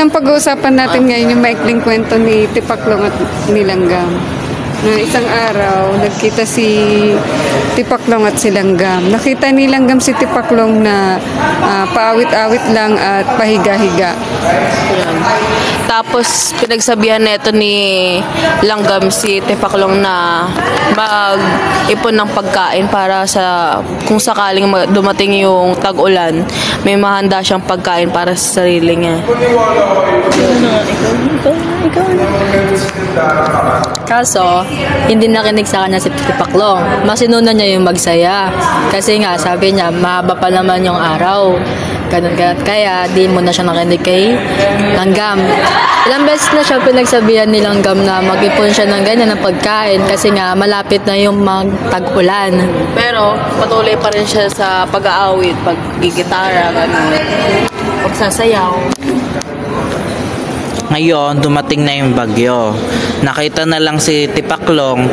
ang pag-uusapan natin ngayon yung maikling kwento ni Tipaklong at Nilanggam. Na isang araw, nagkita si Tipaklong at si Langgam. Nakita ni Langgam si Tipaklong na paawit-awit lang at pahiga-higa. Yan. Tapos pinagsabihan nito ni Langgam si Tipaklong na mag-ipon ng pagkain para sa kung sakaling dumating yung tag-ulan, may mahanda siyang pagkain para sa sarili niya. Ikaw na. Kaso, hindi nakinig sa kanya si Tipaklong. Masinuna niya yung magsaya. Kasi nga, sabi niya, mahaba pa naman yung araw. Ganun. Kaya, di mo na siya nakinig kay Langgam. Ilang beses na siya pinagsabihan ni Langgam na mag-ipon siya ng ganyan ng pagkain kasi nga, malapit na yung magtag-ulan. Pero, patuloy pa rin siya sa pag-aawit, pag-gigitara, pagsasayaw. Ngayon, dumating na yung bagyo. Nakita na lang si Tipaklong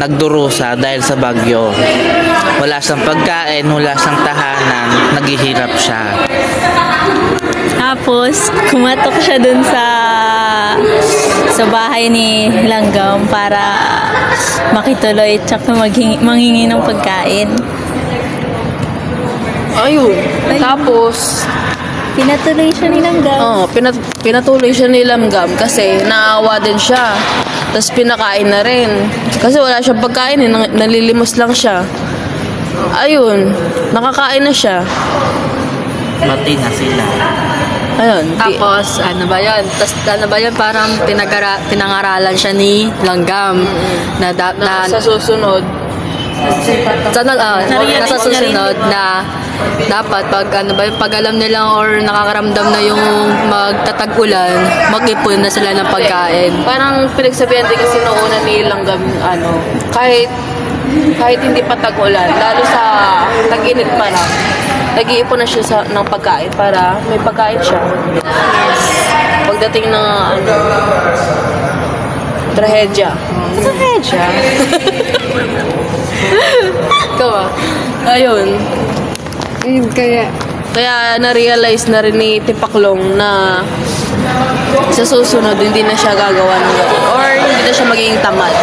nagdurusa dahil sa bagyo. Wala siyang pagkain, wala siyang tahanan, naghihirap siya. Tapos, kumatok siya dun sa bahay ni Langgam para makituloy at manghingi ng pagkain. Ayun. Tapos, Pinatuloy siya ni Langgam. pinatuloy siya ni Langgam kasi naawa din siya. Tapos pinakain na rin. Kasi wala siyang pagkain, nalilimos lang siya. Ayun, nakakain na siya. Mati na sila. Ayun. Tapos, ano ba yun? Parang pinangaralan siya ni Langgam. Sa susunod, Nasa susunod na dapat pag alam nila or nakakaramdam na yung magtatag-ulan, mag-ipon na sila ng pagkain. parang pinagsabihan din kasi noong una ni Langgam, kahit hindi pa tag-ulan, lalo sa tag-init pa lang, nag-iipon na siya ng pagkain para may pagkain siya. Pagdating ng trahedya. Trahedya? Ikaw ba? Ayun. Ayun, Kaya na-realize na rin ni Tipaklong na sa susunod hindi na siya gagawa ng ganun or hindi na siya magiging tamad.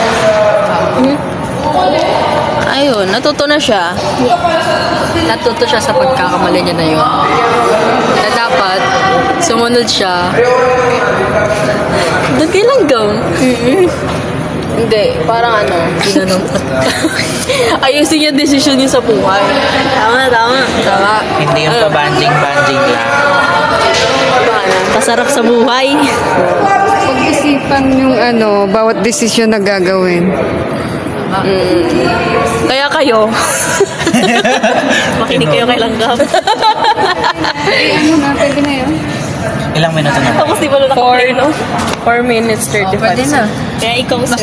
Ayun, natuto na siya. Natuto siya sa pagkakamali niya na yun. Na dapat, sumunod siya. Doon kay Langgam. Hindi, parang ayusin niya desisyon niya sa buhay. Tama. Hindi yung pabanding-banding lang. Pasarap sa buhay. pag-isipan yung bawat desisyon na gagawin. Kaya kayo, Makinig kayo kay Langgam. Pwede na yun? Ilang minuto na? Tapos di ba lang 4 minutes 35 seconds. Kaya ikaw, sir.